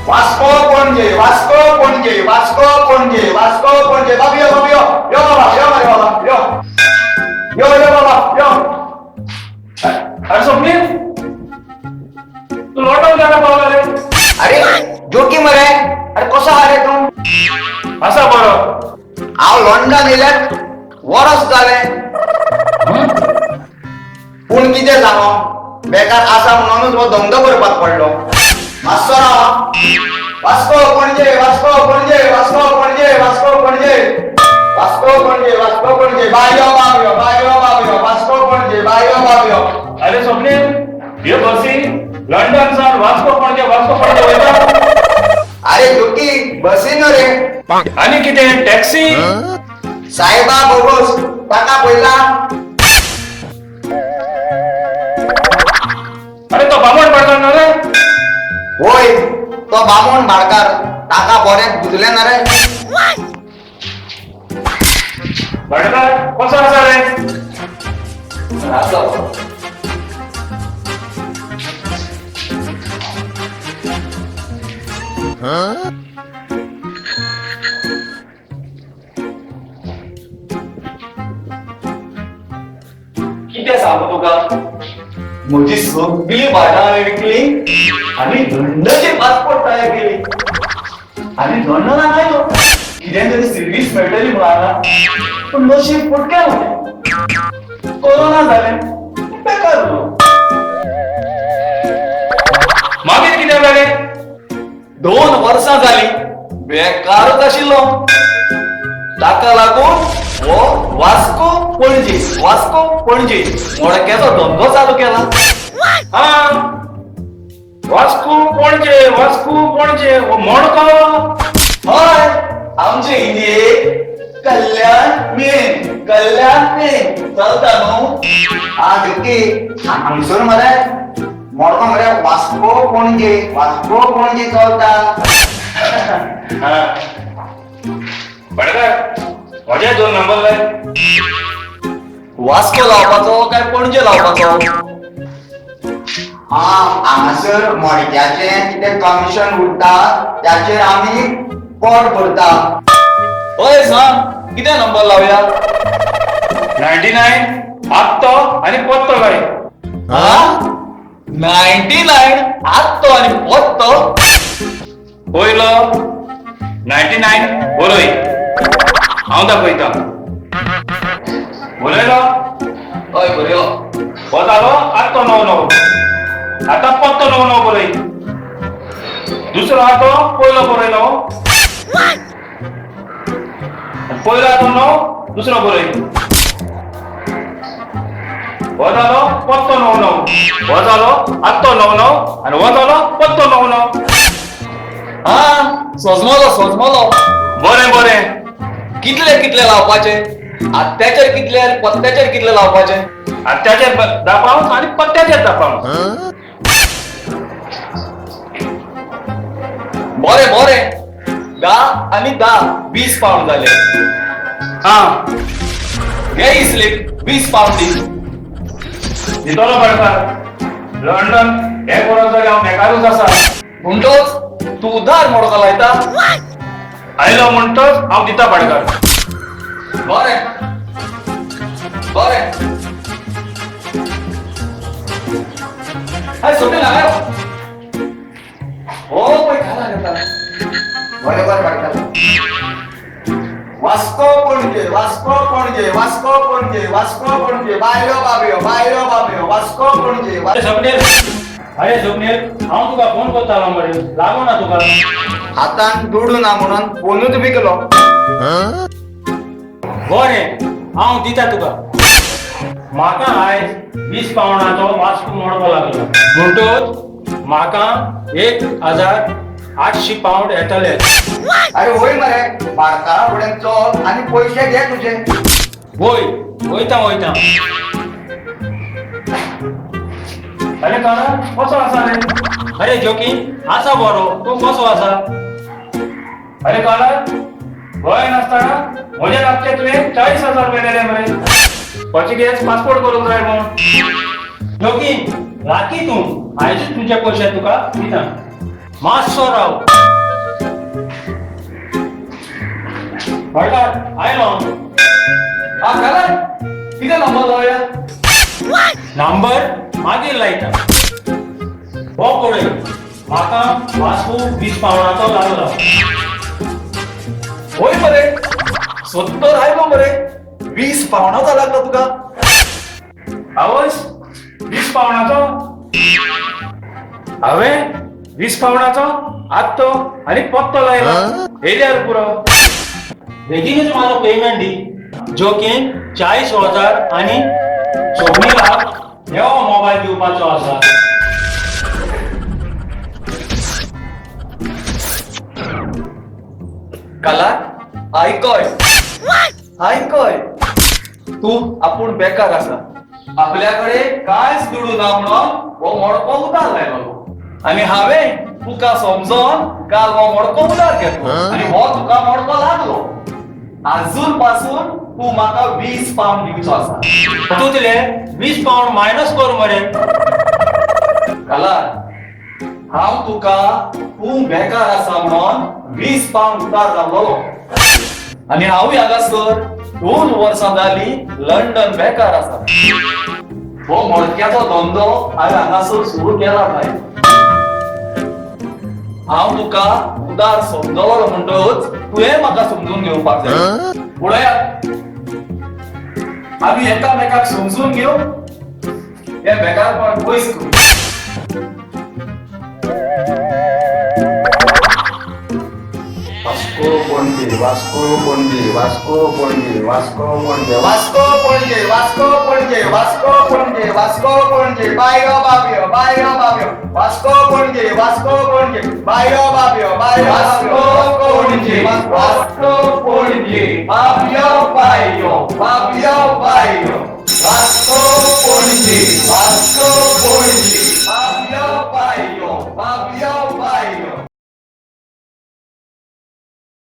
वास्को पणजे वास्को पणजे वास्को पणजे वास्को पणजे बाबी यो बाबा यो रे बाबा यो बाबा यो अरे स्वप्नील तू लॉकडाऊन जायला पावला रे. अरे जोकी मरे अरे कसो हा रे तू असा बरं हांव लंडन येयल्यात वरस जाले पूण कितें सांगो बेकार आसा म्हणूनच हो धंदो करपाक पडलो मातसो राव वास्को पणजे वास्को पणजे वास्को पणजे वास्को पणजे वास्को पणजे वास्को पणजे बायो बाबयो वास्को पणजे बायो बाबयो. अरे स्वप्नील हे बसी लंडन सान वास्को पणजे वयता. अरे जोकी बसीन रे आणि किती टॅक्सी साहेबा बोगस ताका पयला अरे तो बामण पडता ना रे. होय तो बामण भाडकार ताका बरें बुजले ना रे. भडका कसो आसा रे. कितें सांगू तुका म्हजी सगळी भाटां हांवें विकली आनी लंडनचे पासपोर्ट तयार केली आनी लंडनाक आयलो कितें तरी सर्वीस मेळटली म्हणून हांगा पूण नशीब फुटकें जालें कोरोना जालें बेकार जालो. मागीर कितें जालें 2 वर्सां जालीं बेकारच आशिल्लो ताका लागून हो वास्को पणजे मोडक्याचो धंदो चालू केला. हा वास्को पणजे हो मोडको. हय आमचे इंडियेक कल्याण मेन चलता न्हू हा जोकी हांगसर मरे मोडको मरे वास्को पणजे चलता. भडका म्हजे 2 नंबर जाय. वास्को लावपाचो काय पणजे लावपाचो. हांगासर मडक्याचें कितें कमिशन उरता त्याचेर आमी कर भरता. हय सांग कितें नंबर लावया. 99 आत्तो आणि पत्तो गाय. 99 आत्तो आनी पत्तो. पयलो 99 बरोय हांव दाखयता. बरयलो हय बऱ्यो. हो जालो आत्तो 99. आता पत्तो 99 बरय. दुसरो आतो पयलो बरयलो पयलो आतो 9 दुसरो बरय. हो जालो पत्तो 99 हो जालो आत्तो 99 आणि हो जालो पत्तो 99. सोजमलो बरें कितले लावपाचे आत्याचेर कितले आनी पत्त्याचेर कितले लावपाचे. आत्याचेर दापावस आणि पत्त्याचेर दापावस. बरें 10 आनी 10 20 पाउंड जाले. हा घे ही स्लीप 20 पाउंड दी. दितलो भडका. लंडन हे बरोबर जाल्यार हांव बेकारूच आसा. म्हणटोच तू उधार मोडको लायता. आयलो म्हणटोच हांव दिता भडका. बरें हाय सोडे लागाय हो पळय खाला घेता. बरें भडका. वास्को पणजे बायो बाबयो वास्को पणजे. अरे स्वप्नील हांव तुका फोन करतालो मरे लागो ना तुका. हातान जोडू ना म्हणून फोनूच विकलो. बरें हांव दिता तुका. म्हाका आयज 20 पाउंडाचो वास्को मोडको लागलो म्हणटोच म्हाका 1800 पाउंड येतले. अरे होय मरे भारतारा फुडें चल आनी पयशे घे तुजे. वयता. अरे काना कसो आसा रे. अरे जोकी आसा बरो तू कसो आसा. अरे काना गोंय नासतना म्हजे लागचे तुवें 40,000 रुपये दिले मरे. पोर्चुगीज पासपोर्ट करून जाय म्हूण. जोकी राखी तू आयजूच तुझे पयशे तुका दिता. मातसो राव. हळकाट आयलो हा काला किती नंबर लावया नंबर मागीर लायता हो पळय म्हाका वास्को 20 पावणाचो लागलो होय बरे 70 आयलो बरे 20 पावणाचा लागला तुका आवस 20 पावणाचो हांवें 20 पावणाचो आत्तो आनी पत्तो लायला येयल्यार पुरो बेगीनच म्हाजो पेमेंट दी जोकीन 40,000 आनी सोनीलाक नवो मोबायल दिवपाचो आसा काला ऐकय ऐकय तू आपूण बेकार आसा आपल्याकडे कांयच दुडू ना म्हणून हो मडको उदार लायलो आणि हांवें तुका समजोन काल हो मडको उदार घेतलो आणि हो तुका मडको लागलो अजून पासून तू म्हाका 20 पावंड दिवचो आसा तू तिले 20 पावंड मायनस कर मरे काला हांव तुका तू बेकार आसा म्हणून 20 पावंड उदार लागलो आणि हांवूय हांगासर 2 वर्सां जाली लंडन बेकार आसा हो मडक्याचो धंदो हांवें हांगासर सुरू केला काय हांव तुका उदार समजवलो म्हणटच तुवें म्हाका समजून घेवपाक जाय पळया आमी एकामेकाक समजून घेवं हे बेकारपण पयस करूं वास्को पणजे वास्को पणजे वास्को पणजे वास्को पणजे वास्को पणजे वास्को पणजे वास्को पणजे वास्को पणजे बायो बाब्यो वास्को पणजे वास्को पणजे बायो बाब्यो वास्को पणजे वास्को पणजे बाब्यो बायो वास्को